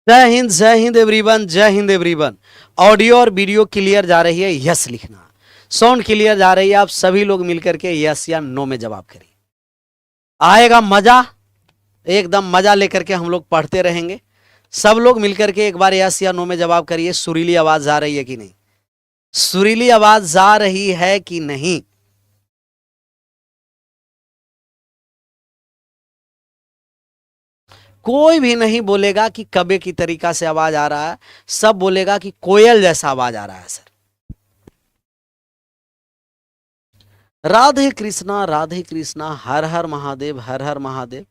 जय हिंद एवरीवन, जय Hind everyone. Audio और वीडियो क्लियर जा रही है, यस लिखना। साउंड क्लियर जा रही है, आप सभी लोग मिलकर के यस या नो में जवाब करिए। आएगा मजा, एकदम मजा लेकर के हम लोग पढ़ते रहेंगे। सब लोग मिलकर के एक बार यस या नो में जवाब करिए। सुरीली आवाज आ रही है कि नहीं? सुरीली आवाज आ रही है कि नहीं? कोई भी नहीं बोलेगा कि कबे की तरीका से आवाज आ रहा है, सब बोलेगा कि कोयल जैसा आवाज आ रहा है सर। राधे कृष्णा, हर हर महादेव, हर हर महादेव।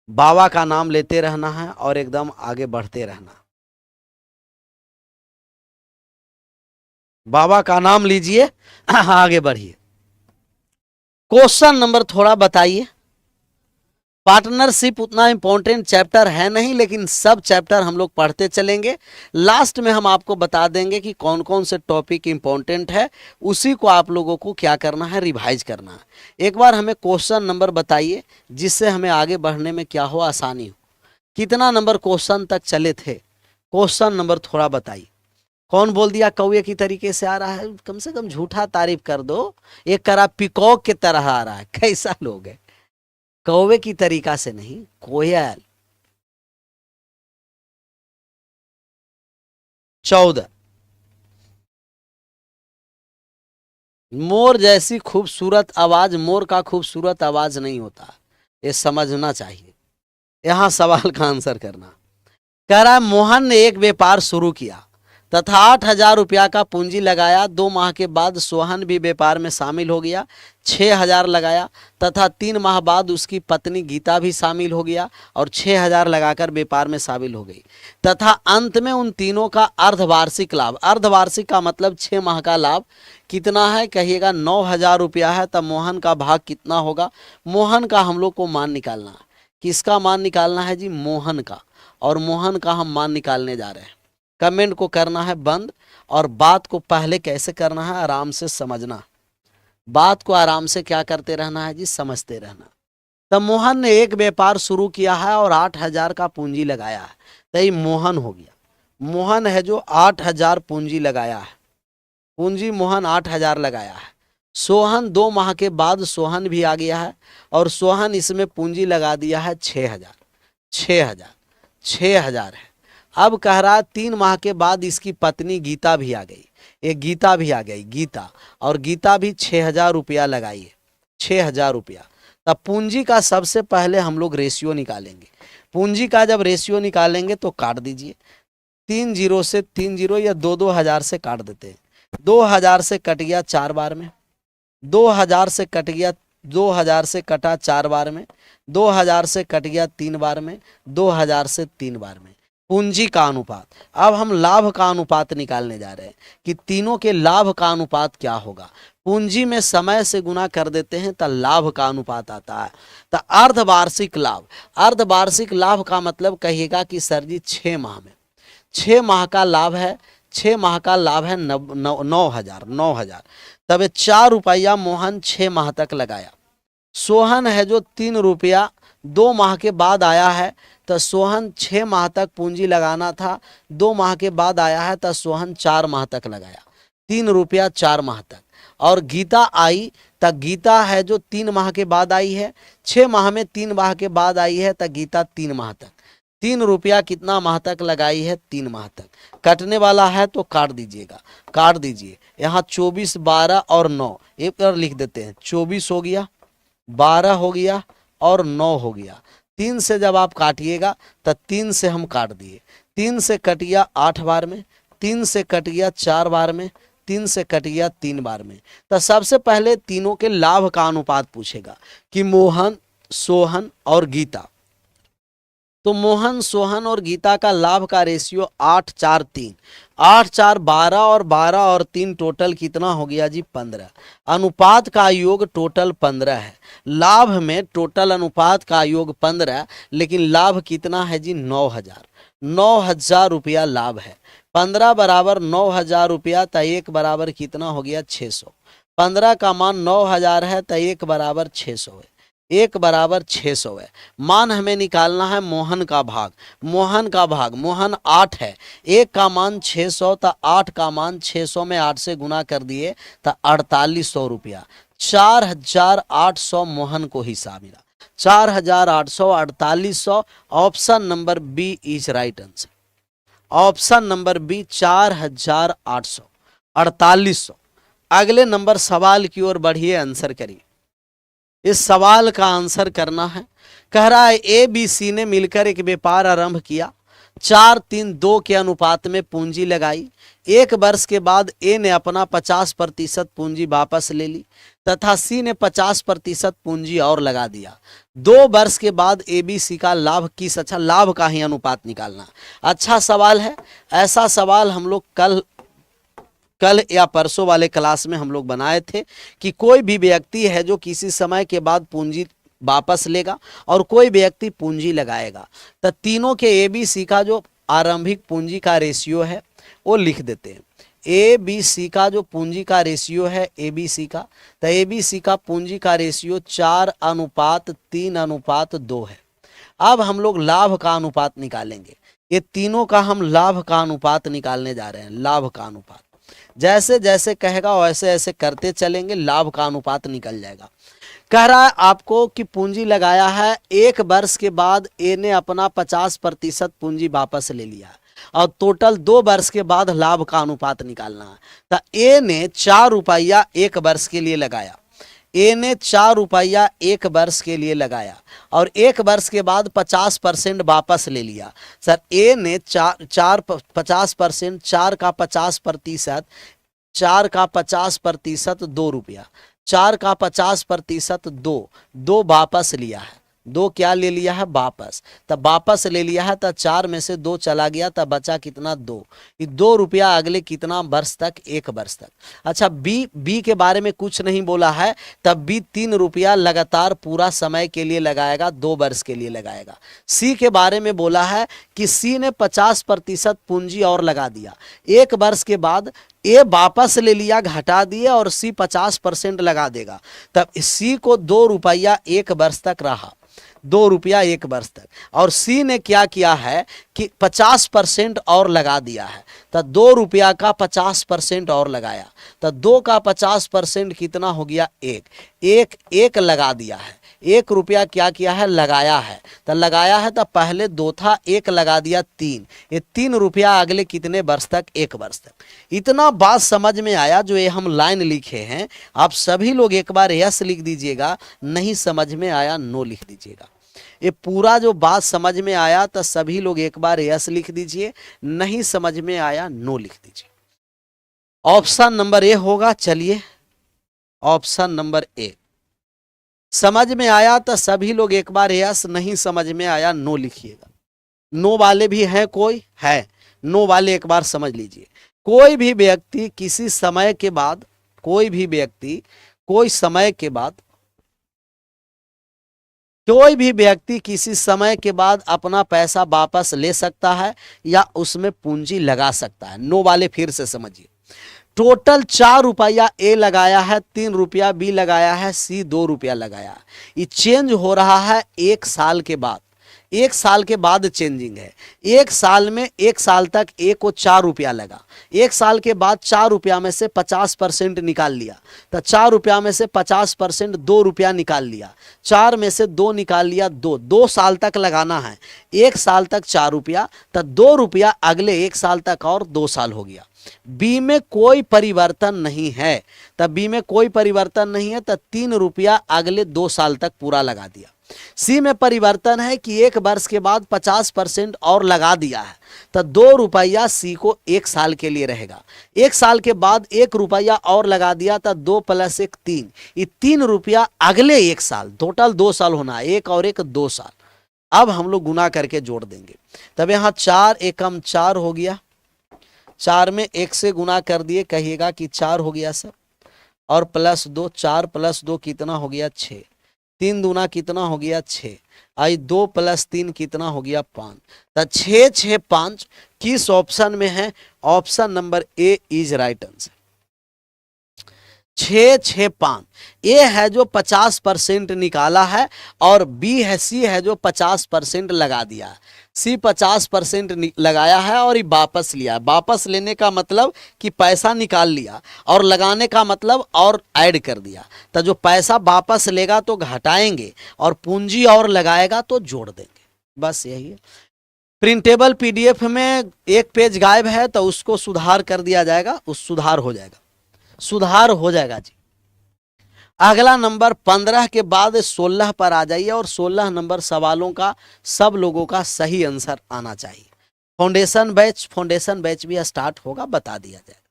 बाबा का नाम लेते रहना है और एकदम आगे बढ़ते रहना। बाबा का नाम लीजिए, आगे बढ़िए। क्वेश्चन नंबर थोड़ा बताइए। पार्टनरशिप उतना इंपॉर्टेंट चैप्टर है नहीं, लेकिन सब चैप्टर हम लोग पढ़ते चलेंगे। लास्ट में हम आपको बता देंगे कि कौन कौन से टॉपिक इंपॉर्टेंट है, उसी को आप लोगों को क्या करना है, रिवाइज करना है। एक बार हमें क्वेश्चन नंबर बताइए, जिससे हमें आगे बढ़ने में क्या हो, आसानी हो। कितना नंबर क्वेश्चन तक चले थे? क्वेश्चन नंबर थोड़ा बताइए। कौन बोल दिया कौवे की तरीके से आ रहा है? कम से कम झूठा तारीफ कर दो। एक करा पिकॉक के तरह आ रहा है, कैसा लोग है? कौवे की तरीका से नहीं, कोयल। 14। मोर जैसी खूबसूरत आवाज मोर का खूबसूरत आवाज नहीं होता, ये समझना चाहिए। यहां सवाल का आंसर करना। कह रहा है मोहन ने एक व्यापार शुरू किया तथा 8,000 रुपया का पूंजी लगाया। 2 माह के बाद सोहन भी व्यापार में शामिल हो गया, 6,000 लगाया तथा 3 माह बाद उसकी पत्नी गीता भी शामिल हो गया और 6,000 लगाकर व्यापार में शामिल हो गई तथा अंत में उन तीनों का अर्धवार्षिक लाभ, अर्धवार्षिक का मतलब 6 माह का लाभ कितना है कहिएगा? 9,000 रुपया है। तब मोहन का भाग कितना होगा? मोहन का हम लोग को मान निकालना है। किसका मान निकालना है जी? मोहन का। और मोहन का हम मान निकालने जा रहे हैं। कमेंट को करना है बंद और बात को पहले कैसे करना है आराम से समझना। बात को आराम से क्या करते रहना है जी? समझते रहना। तब मोहन ने एक व्यापार शुरू किया है और 8,000 का पूंजी लगाया है, तो ये मोहन हो गया। मोहन है जो 8,000 पूंजी लगाया है, पूंजी मोहन 8,000 लगाया है। सोहन 2 माह के बाद सोहन भी आ गया है और सोहन इसमें पूंजी लगा दिया है 6,000। 6,000 है। अब कह रहा 3 माह के बाद इसकी पत्नी गीता भी आ गई। एक गीता भी आ गई, गीता, और गीता भी 6,000 रुपया लगाई है, 6,000 रुपया। तब पूंजी का सबसे पहले हम लोग रेशियो निकालेंगे। पूंजी का जब रेशियो निकालेंगे तो काट दीजिए। 3 जीरो से 3 जीरो या 2-2 हजार से काट देते हैं। 2,000 से कट गया 4 बार में, 2,000 से कट गया, 2,000 से कटा 4 बार में, 2,000 से कट गया 3 बार में, 2,000 से 3 बार में। पूंजी का अनुपात। अब हम लाभ का अनुपात निकालने जा रहे हैं कि तीनों के लाभ का अनुपात क्या होगा। पूंजी में समय से गुना कर देते हैं तो लाभ का अनुपात आता है। तो अर्धवार्षिक लाभ, अर्धवार्षिक लाभ का मतलब कहिएगा कि सर जी 6 माह में, 6 माह का लाभ है, 6 माह का लाभ है 9,000। तब 4 रुपया मोहन 6 माह तक लगाया। सोहन है जो 3 रुपया 2 माह के बाद आया है, तो सोहन 6 माह तक पूंजी लगाना था, 2 माह के बाद आया है तो सोहन 4 माह तक लगाया, 3 रुपया 4 माह तक। और गीता आई तो गीता है जो 3 माह के बाद आई है, 6 माह में 3 माह के बाद आई है तो गीता 3 माह तक, 3 रुपया कितना माह तक लगाई है? 3 माह तक। कटने वाला है तो काट दीजिएगा, काट दीजिए। यहाँ 24, 12 और 9 एक बार लिख देते हैं। 24 हो गया, 12 हो गया और 9 हो गया। 3 से जब आप काटिएगा तो 3 से हम काट दिए, 3 से कट गया 8 बार में, 3 से कट गया 4 बार में, 3 से कट गया 3 बार में। तो सबसे पहले तीनों के लाभ का अनुपात पूछेगा कि मोहन, सोहन और गीता। तो मोहन, सोहन और गीता का लाभ का रेशियो 8-4-3, 8-4 12 और 12 और 3 टोटल कितना हो गया जी? 15। अनुपात का योग टोटल 15 है। लाभ में टोटल अनुपात का योग 15, लेकिन लाभ कितना है जी? 9,000। 9,000 रुपया लाभ है। 15 बराबर 9,000 रुपया, तो 1 बराबर कितना हो गया? 600। 15 का मान 9,000 है तो 1 बराबर 600 है। 1 बराबर 600 है। मान हमें निकालना है मोहन का भाग। मोहन का भाग, मोहन 8 है, 1 का मान 600 तो 8 का मान 600 में 8 से गुना कर दिए तो 4800 रुपया। 4800 मोहन को हिसाब मिला। 4800, 4800। Option number B is right answer. Option number B 4800, 4800। अगले नंबर सवाल की ओर बढ़िए, आंसर करिए। इस सवाल का आंसर करना है। कह रहा है ए बी सी ने मिलकर एक व्यापार आरंभ किया। 4-3-2 के अनुपात में पूंजी लगाई। 1 वर्ष के बाद ए ने अपना 50% पूंजी वापस ले ली तथा सी ने 50% पूंजी और लगा दिया। 2 वर्ष के बाद ए बी सी का लाभ किस, अच्छा लाभ का ही अनुपात निकालना। अच्छा सवाल है। ऐसा सवाल हम लोग कल या परसों वाले क्लास में हम लोग बनाए थे कि कोई भी व्यक्ति है जो किसी समय के बाद पूंजी वापस लेगा और कोई व्यक्ति पूंजी लगाएगा, तो तीनों के ए बी सी का जो आरंभिक पूंजी का रेशियो है वो लिख देते हैं। ए बी सी का जो पूंजी का रेशियो है ए बी सी का, तो ए बी सी का पूंजी का रेशियो 4:3:2 है। अब हम लोग लाभ का अनुपात निकालेंगे। ये तीनों का हम लाभ का अनुपात निकालने जा रहे हैं। लाभ का अनुपात जैसे जैसे कहेगा वैसे ऐसे करते चलेंगे, लाभ का अनुपात निकल जाएगा। कह रहा है आपको कि पूंजी लगाया है, 1 वर्ष के बाद ए ने अपना 50% पूंजी वापस ले लिया और टोटल 2 वर्ष के बाद लाभ का अनुपात निकालना है। तो ए ने 4 रुपया 1 वर्ष के लिए लगाया। ए ने 4 रुपया 1 वर्ष के लिए लगाया और 1 वर्ष के बाद 50% वापस ले लिया। सर ए ने 50%, 4 का 50%, 4 का 50% 2 रुपया, 4 का 50% 2 वापस लिया है। 2 क्या ले लिया है वापस, तब वापस ले लिया है तो 4 में से 2 चला गया तब बचा कितना 2। ये 2 रुपया अगले कितना वर्ष तक, 1 वर्ष तक। अच्छा बी के बारे में कुछ नहीं बोला है, तब बी 3 रुपया लगातार पूरा समय के लिए लगाएगा, 2 वर्ष के लिए लगाएगा। सी के बारे में बोला है कि सी ने 50% पूंजी और लगा दिया। 1 वर्ष के बाद ए वापस ले लिया, घटा दिए और सी 50% लगा देगा, तब सी को 2 रुपया 1 वर्ष तक रहा, 2 रुपया 1 वर्ष तक। और सी ने क्या किया है कि 50% और लगा दिया है, तो 2 रुपया का 50% और लगाया, तो 2 का 50% कितना हो गया 1 लगा दिया है। 1 रुपया क्या किया है लगाया है, तो लगाया है तो पहले 2 था, 1 लगा दिया 3, ये 3 रुपया अगले कितने वर्ष तक, 1 वर्ष तक। इतना बात समझ में आया जो ये हम लाइन लिखे हैं। आप सभी लोग एक बार यस लिख दीजिएगा, नहीं समझ में आया नो लिख दीजिएगा। ये पूरा जो बात समझ में आया तो सभी लोग एक बार यस लिख दीजिए, नहीं समझ में आया नो लिख दीजिए। ऑप्शन नंबर ए होगा। चलिए ऑप्शन नंबर ए। समझ में आया तो सभी लोग एक बार यस, नहीं समझ में आया नो लिखिएगा। नो वाले भी हैं, कोई है नो वाले, एक बार समझ लीजिए। कोई भी व्यक्ति किसी समय के बाद, कोई भी व्यक्ति कोई समय के बाद, कोई भी व्यक्ति किसी समय के बाद अपना पैसा वापस ले सकता है या उसमें पूंजी लगा सकता है। नो वाले फिर से समझिए। टोटल 4 रुपया ए लगाया है, 3 रुपया बी लगाया है, सी 2 रुपया लगाया है। ये चेंज हो रहा है 1 साल के बाद, 1 साल के बाद चेंजिंग है। 1 साल में 1 साल तक ए को 4 रुपया लगा, 1 साल के बाद 4 रुपया में से 50% निकाल लिया, तो 4 रुपया में से 50% 2 रुपया निकाल लिया, 4 में से 2 निकाल लिया, 2 साल तक लगाना है। 1 साल तक 4 रुपया, तो 2 रुपया अगले 1 साल तक और 2 साल हो गया। बी में कोई परिवर्तन नहीं है, तब बी में कोई परिवर्तन नहीं है तो 3 रुपया अगले 2 साल तक पूरा लगा दिया। सी में परिवर्तन है कि 1 वर्ष के बाद 50% और लगा दिया है, तो 2 रुपया सी को 1 साल के लिए रहेगा। 1 साल के बाद 1 रुपया और लगा दिया, तो 2 + 1 3, ये 3 रुपया अगले 1 साल, टोटल 2 साल होना, 1 और 1 2 साल। अब हम लोग गुना करके जोड़ देंगे, तब यहाँ 4 एकम 4 हो गया, 4 में 1 से गुना कर दिए, कहिएगा कि 4 हो गया सर, और +2, 4 + 2 कितना हो गया 6, 3 दूना कितना हो गया 6, आई 2 + 3 कितना हो गया 5, तो 6 6 5 किस ऑप्शन में है? Option number A is right answer. 665। ए है जो 50% निकाला है और बी है, सी है जो 50% लगा दिया है। सी 50% लगाया है और ये वापस लिया। वापस लेने का मतलब कि पैसा निकाल लिया, और लगाने का मतलब और ऐड कर दिया। तो जो पैसा वापस लेगा तो घटाएंगे, और पूंजी और लगाएगा तो जोड़ देंगे। बस यही है। प्रिंटेबल पीडीएफ में एक पेज गायब है तो उसको सुधार कर दिया जाएगा, उस सुधार हो जाएगा, सुधार हो जाएगा जी। अगला नंबर 15 के बाद 16 पर आ जाइए, और 16 नंबर सवालों का सब लोगों का सही आंसर आना चाहिए। फाउंडेशन बैच भी स्टार्ट होगा, बता दिया जाएगा।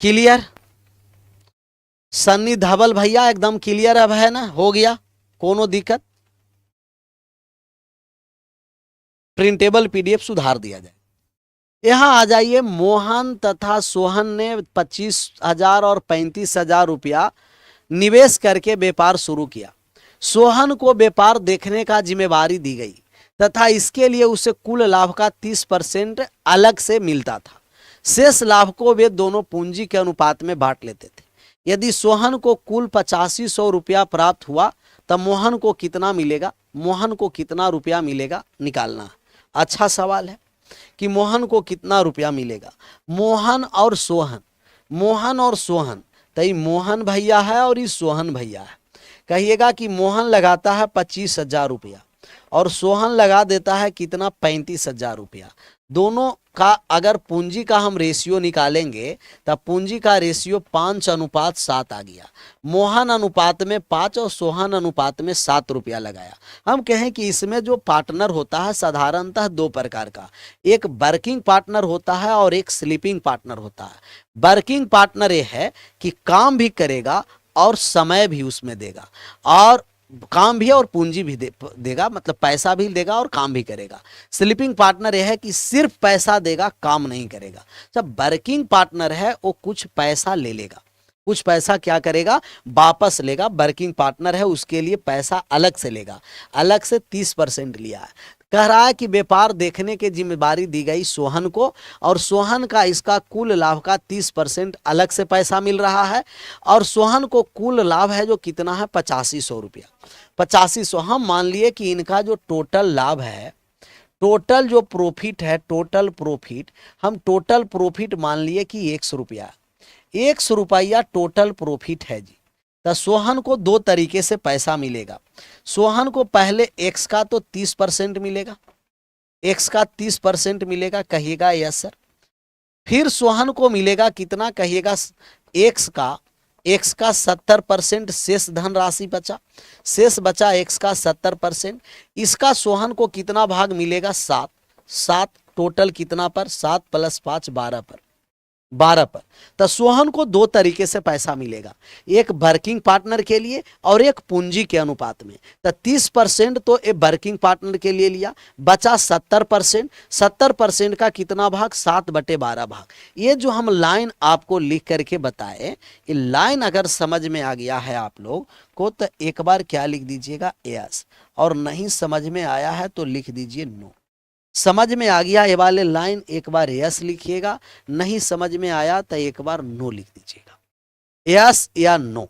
क्लियर? सन्नी धवल भैया एकदम क्लियर अब है ना, हो गया कोनो दिक्कत? प्रिंटेबल पीडीएफ सुधार दिया जाए। यहां आ जाइए। मोहन तथा सोहन ने 25,000 और 35,000 रुपया निवेश करके व्यापार शुरू किया। सोहन को व्यापार देखने का जिम्मेवारी दी गई तथा इसके लिए उसे कुल लाभ का 30% अलग से मिलता था। शेष लाभ को वे दोनों पूंजी के अनुपात में बांट लेते थे। यदि सोहन को कुल 8500 रुपया प्राप्त हुआ तब मोहन को कितना मिलेगा? मोहन को कितना रुपया मिलेगा निकालना। अच्छा सवाल है कि मोहन को कितना रुपया मिलेगा। मोहन और सोहन, मोहन और सोहन, तो ये मोहन भैया है और ये सोहन भैया है। कहिएगा कि मोहन लगाता है 25,000 रुपया और सोहन लगा देता है कितना? 35,000 रुपया। दोनों का अगर पूंजी का हम रेशियो निकालेंगे तब पूंजी का रेशियो 5:7 आ गया। मोहन अनुपात में 5 और सोहन अनुपात में 7 रुपया लगाया। हम कहें कि इसमें जो पार्टनर होता है साधारणतः दो प्रकार का, एक वर्किंग पार्टनर होता है और एक स्लीपिंग पार्टनर होता है। वर्किंग पार्टनर ये है कि काम भी करेगा और समय भी उसमें देगा, और काम भी और पूंजी भी देगा, मतलब पैसा भी देगा और काम भी करेगा। स्लीपिंग पार्टनर यह है कि सिर्फ पैसा देगा, काम नहीं करेगा। जब वर्किंग पार्टनर है वो कुछ पैसा ले लेगा, कुछ पैसा क्या करेगा? वापस लेगा। वर्किंग पार्टनर है उसके लिए पैसा अलग से लेगा, अलग से 30% लिया है। कह रहा है कि व्यापार देखने की जिम्मेदारी दी गई सोहन को, और सोहन का इसका कुल लाभ का 30% अलग से पैसा मिल रहा है, और सोहन को कुल लाभ है जो कितना है? 8500 रुपया। 8500 हम मान लिए कि इनका जो टोटल लाभ है, टोटल जो प्रॉफिट है, टोटल प्रॉफिट, हम टोटल प्रॉफिट मान लिए कि 100 रुपया, 100 रुपया टोटल प्रॉफिट है जी। तो सोहन को दो तरीके से पैसा मिलेगा। सोहन को पहले एक्स का तो 30% मिलेगा, एक्स का 30% मिलेगा, कहिएगा यस सर। फिर सोहन को मिलेगा कितना? कहिएगा एक्स का 70% शेष धनराशि बचा, शेष बचा एक्स का 70%। इसका सोहन को कितना भाग मिलेगा? 7। 7 टोटल कितना पर? 7 + 5 12 पर, 12 पर। तो सोहन को दो तरीके से पैसा मिलेगा, एक वर्किंग पार्टनर के लिए और एक पूंजी के अनुपात में। तो 30% तो एक वर्किंग पार्टनर के लिए लिया, बचा 70%। 70% का कितना भाग? 7/12 भाग। ये जो हम लाइन आपको लिख करके बताए, ये लाइन अगर समझ में आ गया है आप लोग को तो एक बार क्या लिख दीजिएगा? यस, और नहीं समझ में आया है तो लिख दीजिए नो। समझ में आ गया ये वाले लाइन एक बार यस लिखिएगा, नहीं समझ में आया तो एक बार नो लिख दीजिएगा, यस या नो।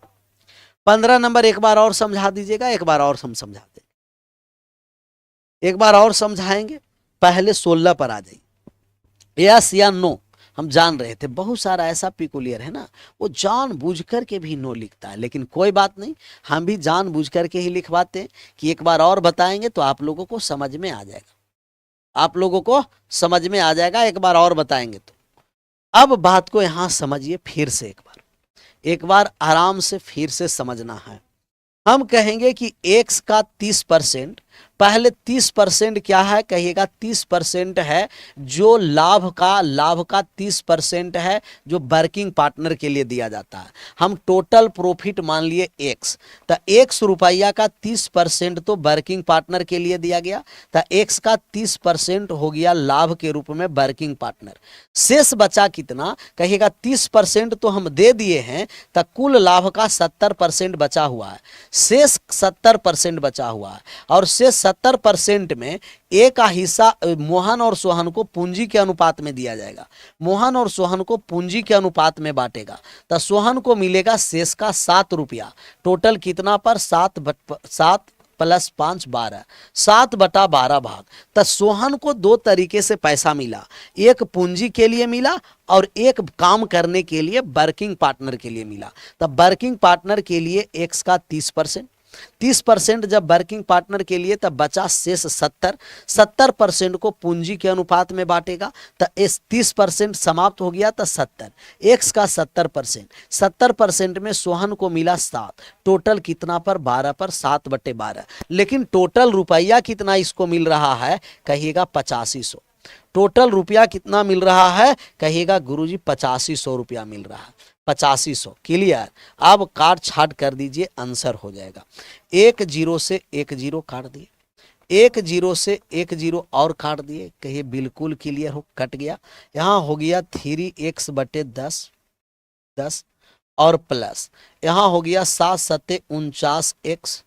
15 नंबर एक बार और समझा दीजिएगा, एक बार और हम समझा देंगे, एक बार और समझाएंगे। पहले 16 पर आ जाइए, यस या नो। हम जान रहे थे बहुत सारा ऐसा पिकुलियर है ना, वो जान बूझ कर के भी नो लिखता है, लेकिन कोई बात नहीं, हम भी जान बूझ करके ही लिखवाते हैं कि एक बार और बताएंगे तो आप लोगों को समझ में आ जाएगा, आप लोगों को समझ में आ जाएगा, एक बार और बताएंगे तो। अब बात को यहां समझिए फिर से, एक बार आराम से फिर से समझना है। हम कहेंगे कि x का 30%, पहले 30% क्या है? कहिएगा 30% है जो लाभ का 30% है जो वर्किंग पार्टनर के लिए दिया जाता है। हम टोटल प्रॉफिट मान लिए x, तो 100 रुपया का 30% तो वर्किंग पार्टनर के लिए दिया गया, तो x का 30% हो गया लाभ के रूप में वर्किंग पार्टनर। शेष बचा कितना? कहिएगा 30% तो हम दे दिए हैं, तो कुल लाभ का 70% बचा हुआ है, शेष 70% बचा हुआ है, और शेष 70% में ए का हिस्सा मोहन और सोहन को पूंजी के अनुपात में दिया जाएगा। मोहन और सोहन को पूंजी के अनुपात में बांटेगा तो सोहन को मिलेगा शेष का 7 रुपया। टोटल कितना पर 7 प्लस 5 12, 7/12 भाग। तो सोहन को दो तरीके से पैसा मिला, एक पूंजी के लिए मिला और एक काम करने के लिए वर्किंग पार्टनर के लिए मिला। तब वर्किंग पार्टनर के लिए एक्स का 30% जब वर्किंग पार्टनर के लिए तब बचा शेष 70% को पूंजी के अनुपात में बांटेगा तो इस 30% समाप्त हो गया तो 70 एक्स का 70% में सोहन को मिला 7। टोटल कितना पर 12 पर 7/12। लेकिन टोटल रुपया कितना इसको मिल रहा है कहिएगा 8500। टोटल रुपया कितना मिल रहा है कहिएगा गुरुजी 8500 रुपया मिल रहा है। 8500 क्लियर। अब काट छाट कर दीजिए, आंसर हो जाएगा। 1 0 से 1 0 काट दिए, 1 0 से 1 0 और काट दिए, कहिए बिल्कुल क्लियर हो, कट गया। यहाँ हो गया 3x/10 10 और प्लस यहाँ हो गया 7 7 49x,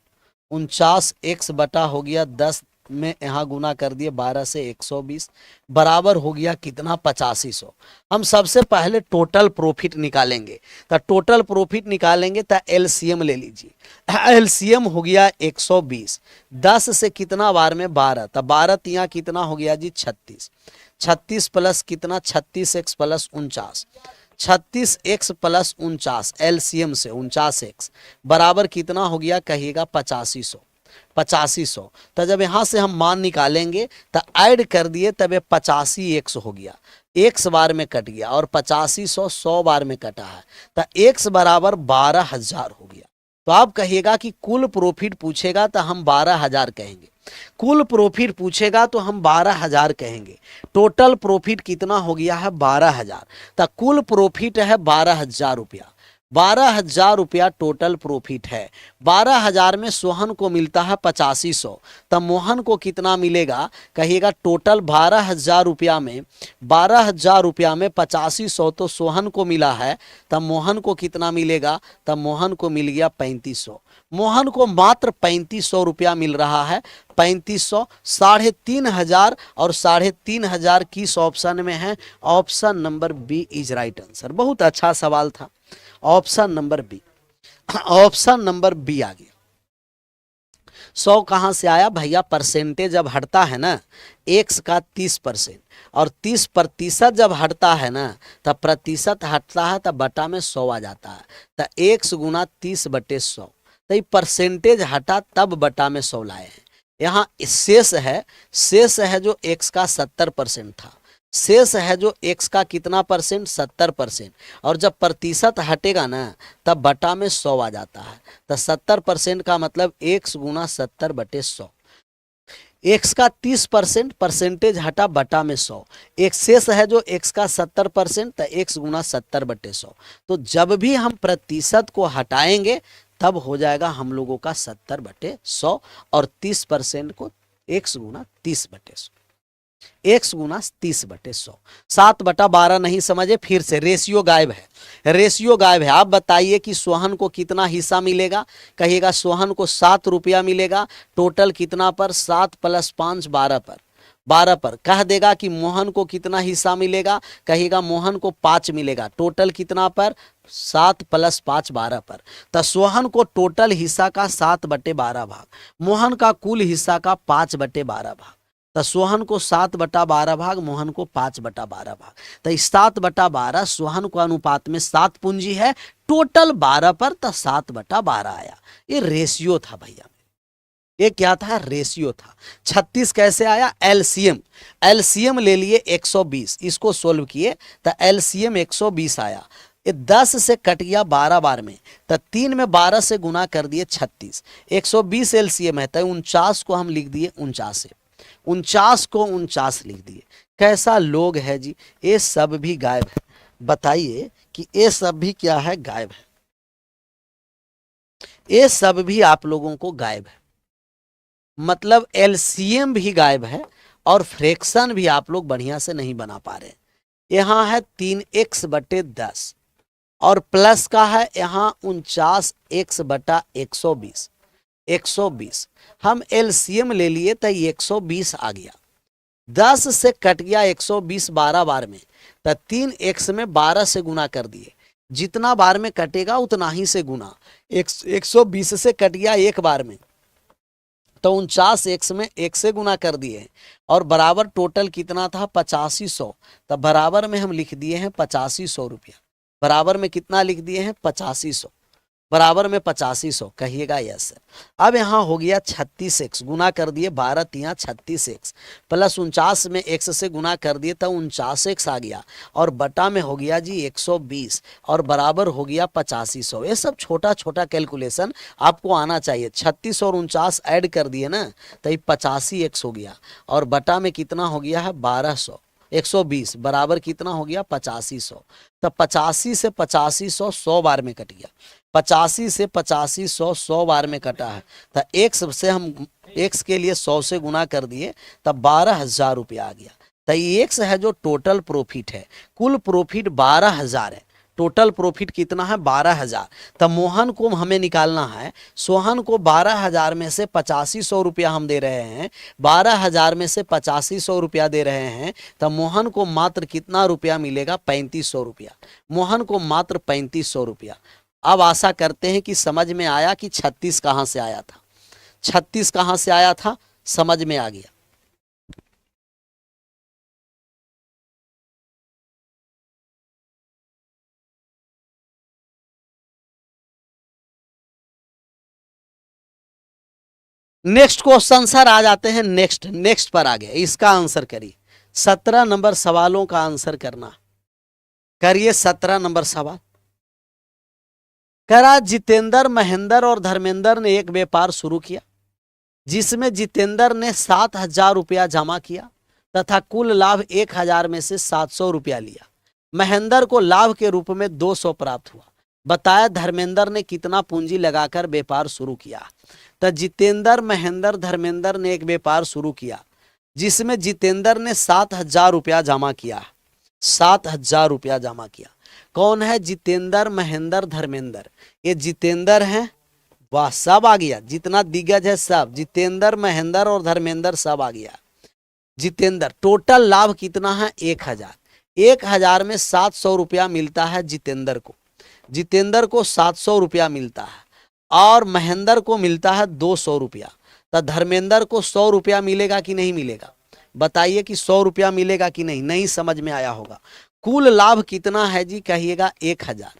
49x बटा हो गया 10 में यहाँ गुना कर दिए 12 से 120 बराबर हो गया कितना 8500। हम सबसे पहले टोटल प्रॉफिट निकालेंगे। तो टोटल प्रॉफिट निकालेंगे तो एलसीएम ले लीजिए। एलसीएम हो गया 120, 10 से कितना बार में 12, तो 12 तिया कितना हो गया जी 36, 36 प्लस कितना 36x plus 49, 36x plus 49 LCM से 49x बराबर कितना हो गया कहिएगा 8500। तो जब यहाँ से हम मान निकालेंगे तो ऐड कर दिए तब 85x हो गया, x बार में कट गया और 8500 100 बार में कटा है तो x बराबर 12,000 हो गया। तो आप कहिएगा कि कुल प्रॉफिट पूछेगा तो हम 12,000 कहेंगे, कुल प्रॉफिट पूछेगा तो हम 12,000 कहेंगे। टोटल प्रॉफिट कितना हो गया है 12,000। तो कुल प्रॉफिट है 12,000 रुपया, 12,000 रुपया टोटल प्रॉफिट है। 12,000 में सोहन को मिलता है 8500, तब मोहन को कितना मिलेगा कहिएगा टोटल 12,000 रुपया में 12,000 रुपया में 8500 तो सोहन को मिला है, तब मोहन को कितना मिलेगा, तब मोहन को मिल गया 3500। मोहन को मात्र 3500 रुपया मिल रहा है। 3500 3,500 और 3,500 किस ऑप्शन में है, option number B is right answer. बहुत अच्छा सवाल था, option number B, option number B आ गया। 100 कहां से आया भैया, परसेंटेज जब हटता है ना एक्स का 30% और 30% जब हटता है ना तब प्रतिशत हटता है तब बटा में 100 आ जाता है। तो एक्स गुना 30/100, तो ये परसेंटेज हटा तब बटा में 100 लाए हैं। यहाँ शेष है जो एक्स का 70% था, शेष है जो एक्स का कितना परसेंट 70%, और जब प्रतिशत हटेगा ना तब बटा में 100 आ जाता है। तो 70% का मतलब एक्स गुना 70/100। एक्स का 30% परसेंटेज हटा बटा में 100, एक शेष है जो एक्स का 70% तो एक्स गुना 70/100। तो जब भी हम प्रतिशत को हटाएंगे तब हो जाएगा हम लोगों का 70/100 और 30% को एक्स गुना 30/100, एक्स गुना 30/100। 7/12 नहीं समझे, फिर से रेशियो गायब है, रेशियो गायब है। आप बताइए कि सोहन को कितना हिस्सा मिलेगा, कहिएगा सोहन को 7 रुपया मिलेगा। टोटल कितना पर 7 + 5 12 पर कह देगा कि मोहन को कितना हिस्सा मिलेगा, कहिएगा मोहन को 5 मिलेगा। टोटल कितना पर 7 + 5 12 पर। तो सोहन को टोटल हिस्सा का 7/12 भाग, मोहन का कुल हिस्सा का 5/12 भाग। तो सोहन को 7/12 भाग, मोहन को 5/12 भाग। तो 7/12 सोहन को अनुपात में 7 पूंजी है, टोटल 12 पर, तो 7/12 आया। ये रेशियो था भैया, ये क्या था, रेशियो था। 36 कैसे आया, एलसीएम, एलसीएम ले लिए 120, इसको सोल्व किए तो एलसीएम 120 आया। ये 10 से कट गया 12 बार में, तो 3 में 12 से गुना कर दिए 36। 120 एलसीएम है तो 49 को हम लिख दिए 49 से, 49 को 49 लिख दिए। कैसा लोग है जी, ये सब भी गायब है। बताइए कि ये सब भी क्या है, गायब है। ये सब भी आप लोगों को गायब है, मतलब एलसीएम भी गायब है और फ्रैक्शन भी आप लोग बढ़िया से नहीं बना पा रहे। यहाँ है 3x/10 और प्लस का है यहाँ 49x/120। 120, हम एलसीएम ले लिए तो 120 आ गया। 10 से कट गया 120 12 बार में, तो 3x में 12 से गुना कर दिए, जितना बार में कटेगा उतना ही से गुना। 120 से कट गया एक बार में, तो 49x में 1 से गुना कर दिए, और बराबर टोटल कितना था 8500, तब बराबर में हम लिख दिए हैं 8500 रुपया। बराबर में कितना लिख दिए हैं 8500, बराबर में 8500, कहिएगा यस सर। अब यहाँ हो गया 36x, गुना कर दिए 12 तिया 36x, प्लस 49 में x से गुना कर दिए तो 49x आ गया, और बटा में हो गया जी 120, और बराबर हो गया 8500। ये सब छोटा छोटा कैलकुलेशन आपको आना चाहिए। 36 और 49 ऐड कर दिए ना, तो ये 85x हो गया, और बटा में कितना हो गया है 1200, 120 बराबर कितना हो गया 8500। तो 85 से 8500 100 बार में कट गया, 85 से 8500 100 बार में कटा है, तो x से हम x के लिए 100 से गुना कर दिए, तब 12,000 रुपया आ गया। तो ये x है जो टोटल प्रॉफिट है, कुल प्रॉफिट 12,000 है। टोटल प्रॉफिट कितना है 12,000। तब मोहन को हमें निकालना है, सोहन को 12,000 में से 8500 रुपया हम दे रहे हैं, 12,000 में से 8500 रुपया दे रहे हैं, तब मोहन को मात्र कितना रुपया मिलेगा 3500 रुपया। मोहन को मात्र 3500 रुपया। अब आशा करते हैं कि समझ में आया कि 36 कहाँ से आया था, 36 कहाँ से आया था, समझ में आ गया। नेक्स्ट क्वेश्चन सर आ जाते हैं, नेक्स्ट पर आ गए, इसका आंसर करिए। 17 नंबर सवालों का आंसर करना, करिए 17 नंबर सवाल। करा जितेंद्र, महेंद्र और धर्मेंद्र ने एक व्यापार शुरू किया, जिसमें जितेंद्र ने 7,000 रुपया जमा किया तथा कुल लाभ 1,000 में से 700 रुपया लिया। महेंद्र को लाभ के रूप में 200 प्राप्त हुआ। बताया धर्मेंद्र ने कितना पूंजी लगाकर व्यापार शुरू किया। तो जितेंद्र, महेंद्र, धर्मेंद्र ने एक व्यापार शुरू किया, जिसमें जितेंद्र ने 7,000 रुपया जमा किया, 7,000 रुपया जमा किया। कौन है जितेंद्र, महेंद्र, धर्मेंद्र? ये जितेंद्र हैं, वाह सब आ गया, जितना दिग्गज है सब, जितेंद्र, महेंद्र और धर्मेंद्र सब आ गया। जितेंद्र, टोटल लाभ कितना है 1,000, 1,000 में 700 रुपया मिलता है जितेंद्र को, जितेंद्र को 700 रुपया मिलता है, और महेंद्र को मिलता है 200 रुपया। तो धर्मेंद्र को 100 रुपया मिलेगा कि नहीं मिलेगा? बताइए कि 100 रुपया मिलेगा कि नहीं? नहीं समझ में आया होगा। कुल लाभ कितना है जी, कहिएगा 1,000।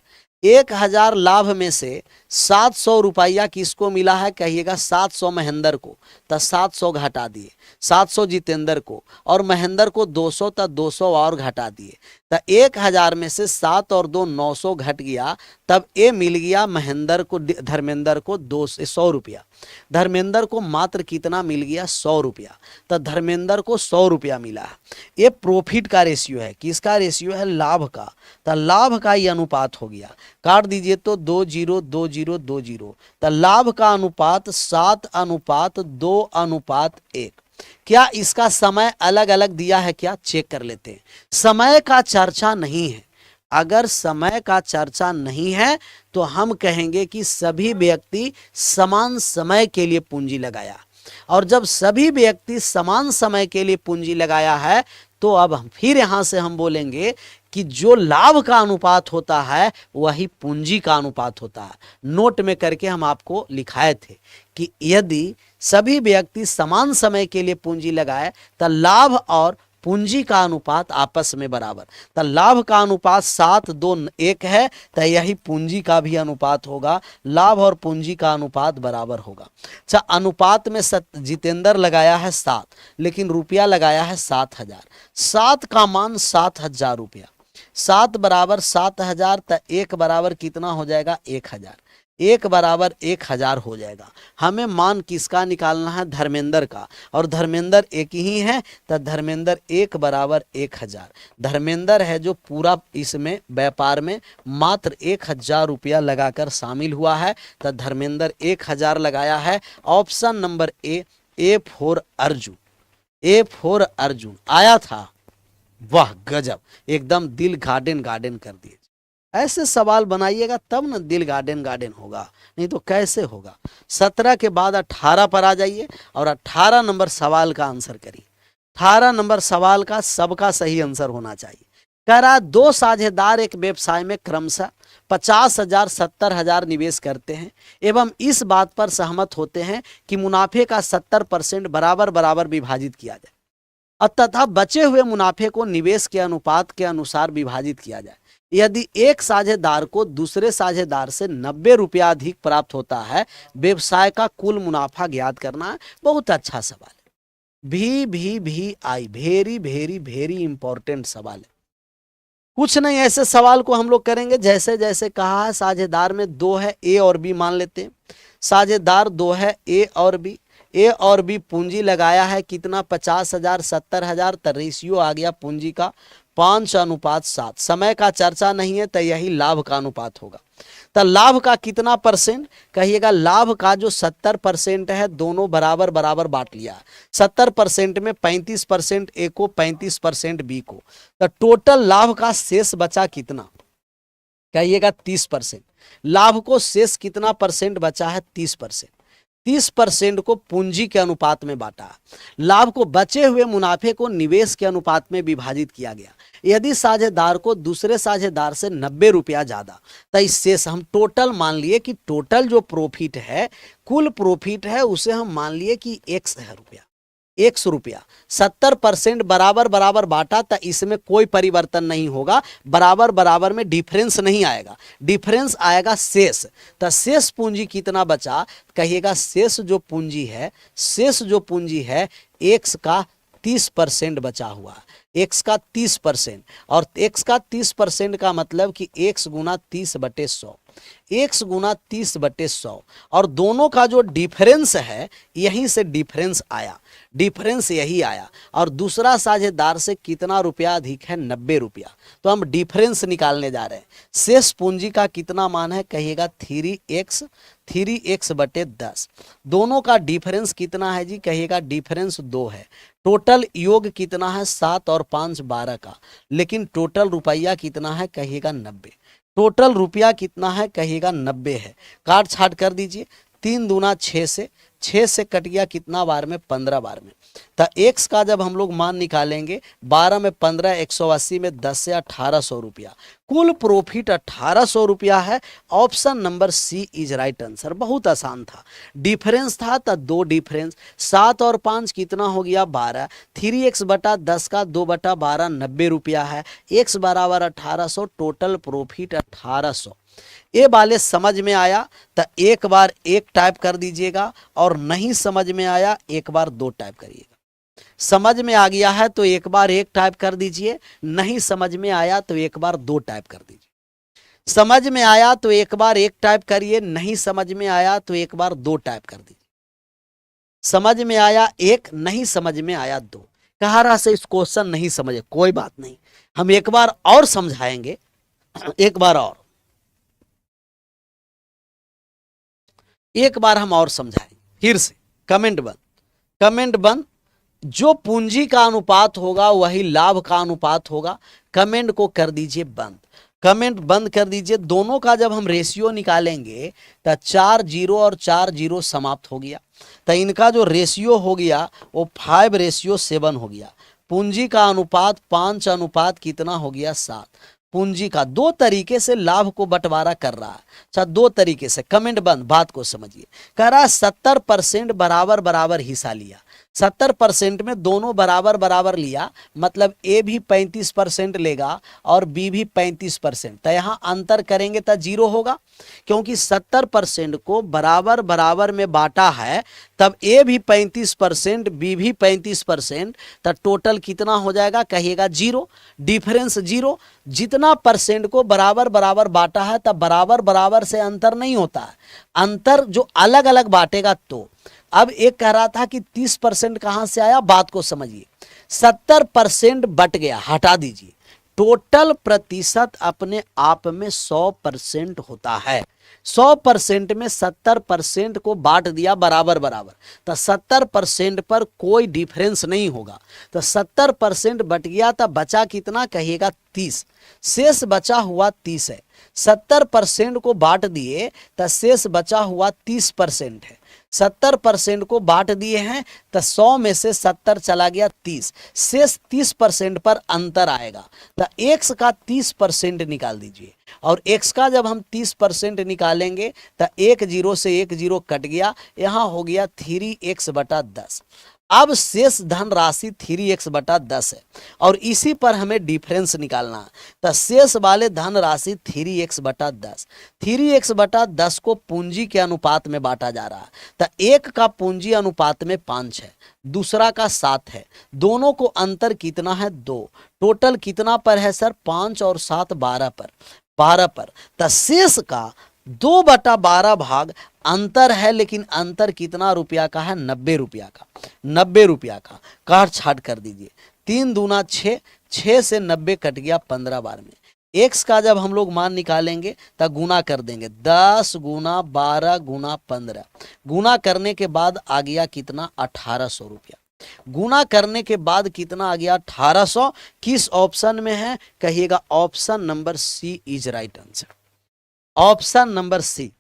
1,000 लाभ में से 700 रुपया किसको मिला है? कहिएगा 700 महेंद्र को, तो 700 घटा दिए, 700 जितेंद्र को, और महेंद्र को 200, तो 200 और घटा दिए। तो 1,000 में से 7 और 2 900 घट गया, तब ये मिल गया महेंद्र को, धर्मेंद्र को 100 रुपया। धर्मेंद्र को मात्र कितना मिल गया 100 रुपया। तो धर्मेंद्र को 100 रुपया मिला। ये प्रॉफिट का रेशियो है, किसका रेशियो है? लाभ का। तो लाभ का ये अनुपात हो गया, काट दीजिए तो 20 तो लाभ का अनुपात 7:2:1। क्या इसका समय अलग अलग दिया है क्या? चेक कर लेते हैं। समय का चर्चा नहीं है। अगर समय का चर्चा नहीं है तो हम कहेंगे कि सभी व्यक्ति समान समय के लिए पूंजी लगाया, और जब सभी व्यक्ति समान समय के लिए पूंजी लगाया है तो अब फिर यहां से हम बोलेंगे कि जो लाभ का अनुपात होता है वही पूंजी का अनुपात होता है। नोट में करके हम आपको लिखाए थे कि यदि सभी व्यक्ति समान समय के लिए पूंजी लगाए तो लाभ और पूंजी का अनुपात आपस में बराबर। तो लाभ का अनुपात 7:2:1 है, तो यही पूंजी का भी अनुपात होगा, लाभ और पूंजी का अनुपात बराबर होगा। अच्छा, अनुपात में जितेंद्र लगाया है 7, लेकिन रुपया लगाया है 7,000। 7 का मान 7,000 रुपया, 7 बराबर 7,000, तो 1 बराबर कितना हो जाएगा 1,000, 1 बराबर 1,000 हो जाएगा। हमें मान किसका निकालना है? धर्मेंद्र का, और धर्मेंद्र एक ही है, तो धर्मेंद्र 1 बराबर 1,000। धर्मेंद्र है जो पूरा इसमें व्यापार में मात्र 1,000 रुपया लगाकर शामिल हुआ है, तो धर्मेंद्र 1,000 लगाया है। Option number A for Arjun, A for Arjun आया था। वाह गजब, एकदम दिल गार्डन कर दिए। ऐसे सवाल बनाइएगा तब ना दिल गार्डन गार्डन होगा, नहीं तो कैसे होगा। 17 के बाद 18 पर आ जाइए और 18 नंबर सवाल का आंसर करिए। 18 नंबर सवाल का सबका सही आंसर होना चाहिए। कह रहा दो साझेदार एक व्यवसाय में क्रमशः 50,000 70,000 निवेश करते हैं एवं इस बात पर सहमत होते हैं कि मुनाफे का 70% बराबर बराबर विभाजित किया जाए और तथा बचे हुए मुनाफे को निवेश के अनुपात के अनुसार विभाजित किया जाए। यदि एक साझेदार को दूसरे साझेदार से 90 रुपया अधिक प्राप्त होता है, व्यवसाय का कुल मुनाफा ज्ञात करना है। बहुत अच्छा सवाल है। भी I very very very important सवाल है। कुछ नहीं, ऐसे सवाल को हम लोग करेंगे जैसे जैसे कहा है। साझेदार में दो है, ए और बी मान लेते हैं। साझेदार दो है, ए और बी। ए और बी पूंजी लगाया है कितना, 50,000 70,000। तो रेशियो आ गया पूंजी का 5:7। समय का चर्चा नहीं है तो यही लाभ का अनुपात होगा। तो लाभ का कितना परसेंट कहिएगा, लाभ का जो 70% है दोनों बराबर बराबर बांट लिया। 70% में 35% ए को 35% बी को। तो टोटल लाभ का शेष बचा कितना कहिएगा 30%। लाभ को शेष कितना परसेंट बचा है 30%। 30% को पूंजी के अनुपात में बांटा। लाभ को बचे हुए मुनाफे को निवेश के अनुपात में विभाजित किया गया। यदि साझेदार को दूसरे साझेदार से 90 रुपया ज्यादा, तो इससे हम टोटल मान लिए कि टोटल जो प्रॉफिट है, कुल प्रॉफिट है, उसे हम मान लिए कि 100 है रुपया, 100 रुपया। 70% बराबर बराबर बांटा तो इसमें कोई परिवर्तन नहीं होगा, बराबर बराबर में डिफरेंस नहीं आएगा, डिफरेंस आएगा शेष। तो शेष पूंजी कितना बचा कहिएगा, शेष जो पूंजी है, शेष जो पूंजी है एक्स का 30% बचा हुआ, एक्स का 30%। और एक्स का 30% का मतलब कि एक्स गुना 30/100, एक्स गुना 30/100। और दोनों का जो डिफरेंस है यहीं से डिफरेंस आया, डिफरेंस यही आया। और दूसरा साझेदार से कितना रुपया अधिक है, 90 रुपया। तो हम डिफरेंस निकालने जा रहे हैं। शेष पूंजी का कितना मान है कहिएगा 3x/10। दोनों का डिफरेंस कितना है जी कहिएगा, डिफरेंस 2 है। टोटल योग कितना है 7 और 5 12 का, लेकिन टोटल रुपया कितना है कहिएगा 90। टोटल रुपया कितना है कहिएगा 90 है। काट छाट कर दीजिए, 3 दूना 6 से, 6 से कट गया कितना बार में, 15 बार में। तो एक्स का जब हम लोग मान निकालेंगे 12 में 15, 180 में 10 से 1800 रुपया। कुल प्रॉफिट 1800 रुपया है। Option number C is right answer. बहुत आसान था, डिफरेंस था तो 2 डिफरेंस, 7 और 5 कितना हो गया 12। 3x/10 का 2/12 90 रुपया है। एक्स बराबर 1800, टोटल प्रॉफिट 1800। ये वाले समझ में आया तो एक बार 1 टाइप कर दीजिएगा, और नहीं समझ में आया एक बार 2 टाइप करिएगा। समझ में आ गया है तो एक बार 1 टाइप कर दीजिए, नहीं समझ में आया तो एक बार 2 टाइप कर दीजिए। समझ में आया तो एक बार 1 टाइप करिए, नहीं समझ में आया तो एक बार 2 टाइप कर दीजिए। समझ में आया 1, नहीं समझ में आया 2। कहा रहा से इस क्वेश्चन नहीं समझे, कोई बात नहीं, हम एक बार और समझाएंगे, एक बार और, एक बार हम और समझाएंगे फिर से। कमेंट बंद, कमेंट बंद। जो पूंजी का अनुपात होगा वही लाभ का अनुपात होगा। कमेंट को कर दीजिए बंद, कमेंट बंद कर दीजिए। दोनों का जब हम रेशियो निकालेंगे तो 4 0 और 4 0 समाप्त हो गया। तो इनका जो रेशियो हो गया वो 5:7 हो गया। पूंजी का अनुपात 5 कितना हो गया 7। पूंजी का 2 तरीके से लाभ को बंटवारा कर रहा है। अच्छा, 2 तरीके से। कमेंट बंद, बात को समझिए। कह रहा है 70% बराबर बराबर हिस्सा लिया। 70% में दोनों बराबर बराबर लिया, मतलब ए भी 35% लेगा और बी भी 35%। तो यहाँ अंतर करेंगे तो 0 होगा, क्योंकि 70% को बराबर बराबर में बांटा है, तब ए भी 35%, बी भी 35%। तो टोटल कितना हो जाएगा कहिएगा 0, डिफरेंस 0। जितना परसेंट को बराबर बराबर बांटा है तब बराबर बराबर से अंतर नहीं होता है, अंतर जो अलग अलग बांटेगा। तो अब एक कह रहा था कि 30% कहां से आया, बात को समझिए। 70% बट गया, हटा दीजिए। टोटल प्रतिशत अपने आप में 100% होता है। 100% में 70% को बांट दिया बराबर बराबर, तो 70% पर कोई डिफरेंस नहीं होगा। तो 70% बट गया तो बचा कितना कहिएगा 30। शेष बचा हुआ 30 है। 70% को बांट दिए तो शेष बचा हुआ 30% है। 70% को बांट दिए हैं तो 100 में से 70 चला गया 30, शेष 30% पर अंतर आएगा। तो x का 30% निकाल दीजिए, और x का जब हम 30% निकालेंगे तो 1 0 से 1 0 कट गया, यहाँ हो गया 3x/10। अब शेष धन राशि 3x/10 है, और इसी पर हमें डिफरेंस निकालना है। तो शेष वाले धन राशि 3x/10, 3x/10 को पूंजी के अनुपात में बांटा जा रहा है। तो एक का पूंजी अनुपात में 5 है, दूसरा का 7 है, दोनों को अंतर कितना है 2, टोटल कितना पर है सर 5 और 7 12 पर, 12 पर। तो शेष का 2/12 भाग अंतर है, लेकिन अंतर कितना रुपया का है 90 रुपया का, 90 रुपया का। काट छाट कर दीजिए, 3 दूना 6, 6 से 90 कट गया 15 बार में। x का जब हम लोग मान निकालेंगे तो गुना कर देंगे, 10 गुना 12 गुना 15, गुना करने के बाद आ गया कितना 1800 रुपया। गुना करने के बाद कितना आ गया 1800। किस ऑप्शन में है कहिएगा, option number C is right answer, option number C,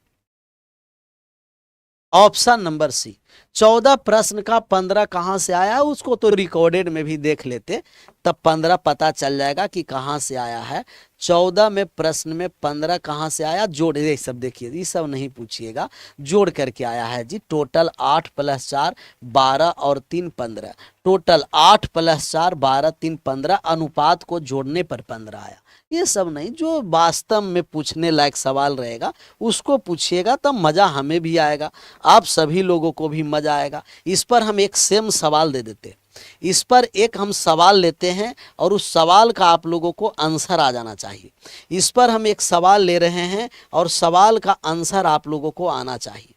option number C. 14 प्रश्न का 15 कहां से आया, उसको तो रिकॉर्डेड में भी देख लेते तब 15 पता चल जाएगा कि कहां से आया है। 14 में प्रश्न में 15 कहां से आया, जोड़, ये सब देखिए, ये सब नहीं पूछिएगा, जोड़ करके आया है जी। टोटल 8 + 4 12 और 3 15, टोटल 8 + 4 12 3 15, अनुपात को जोड़ने पर 15 आया। ये सब नहीं, जो वास्तव में पूछने लायक सवाल रहेगा उसको पूछिएगा, तब मज़ा हमें भी आएगा, आप सभी लोगों को भी मज़ा आएगा। इस पर हम एक सेम सवाल दे देते, इस पर एक हम सवाल लेते हैं और उस सवाल का आप लोगों को आंसर आ जाना चाहिए। इस पर हम एक सवाल ले रहे हैं और सवाल का आंसर आप लोगों को आना चाहिए,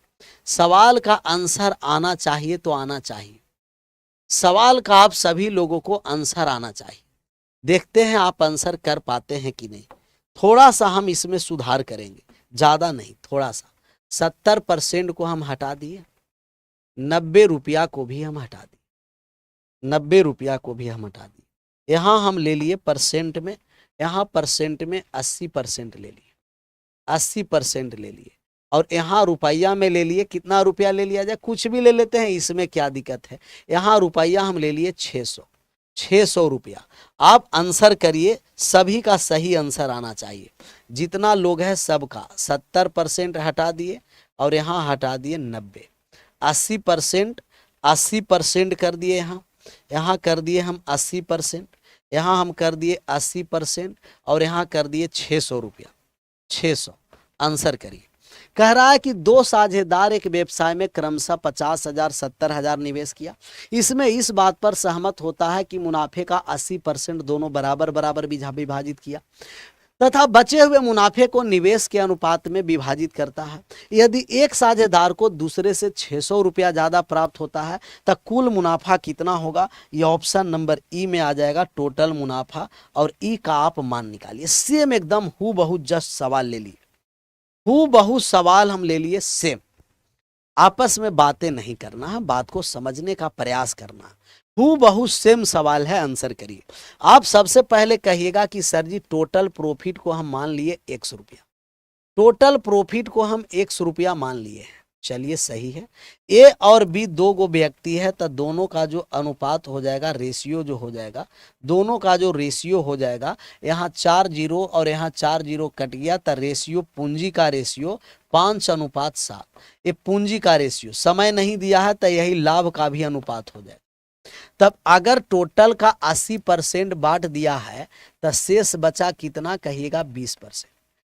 सवाल का आंसर आना चाहिए तो आना चाहिए, सवाल का आप सभी लोगों को आंसर आना चाहिए। देखते हैं आप आंसर कर पाते हैं कि नहीं। थोड़ा सा हम इसमें सुधार करेंगे, ज़्यादा नहीं, थोड़ा सा। 70% को हम हटा दिए, 90 रुपया को भी हम हटा दिए, 90 रुपया को भी हम हटा दिए। यहाँ हम ले लिए परसेंट में, यहाँ परसेंट में 80% ले लिए, 80% ले लिए, और यहाँ रुपया में ले लिए, कितना रुपया ले लिया जाए, कुछ भी ले लेते हैं, इसमें क्या दिक्कत है। यहाँ रुपया हम ले लिए 600, 600 रुपया। आप आंसर करिए, सभी का सही आंसर आना चाहिए, जितना लोग है सबका। 70% हटा दिए और यहाँ हटा दिए 90, 80%, 80% कर दिए, यहाँ कर दिए हम 80%, यहाँ हम कर दिए 80% और यहाँ कर दिए 600 रुपया, 600। आंसर करिए। कह रहा है कि 2 साझेदार एक व्यवसाय में क्रमशः 50,000 70,000 निवेश किया। इसमें इस बात पर सहमत होता है कि मुनाफे का 80% दोनों बराबर बराबर विभाजित किया तथा बचे हुए मुनाफे को निवेश के अनुपात में विभाजित करता है। यदि एक साझेदार को दूसरे से 600 रुपया ज़्यादा प्राप्त होता है तो कुल मुनाफा कितना होगा, ये ऑप्शन नंबर ई में आ जाएगा, टोटल मुनाफा। और ई का आप मान निकालिए। सेम एकदम हूबहू जस्ट सवाल ले लिए, हूबहू सवाल हम ले लिए सेम। आपस में बातें नहीं करना है, बात को समझने का प्रयास करना है। हूबहू सेम सवाल है, आंसर करिए। आप सबसे पहले कहिएगा कि सर जी टोटल प्रॉफिट को हम मान लिए 100 रुपया, टोटल प्रॉफिट को हम 100 रुपया मान लिए हैं। चलिए सही है। ए और बी 2 गो व्यक्ति है तो दोनों का जो अनुपात हो जाएगा, रेशियो जो हो जाएगा, दोनों का जो रेशियो हो जाएगा, यहाँ 4 0 और यहाँ 4 0 कट गया तो रेशियो, पूंजी का रेशियो 5:7। ये पूंजी का रेशियो, समय नहीं दिया है तो यही लाभ का भी अनुपात हो जाएगा। तब अगर टोटल का 80% बांट दिया है तो शेष बचा कितना कहिएगा 20%।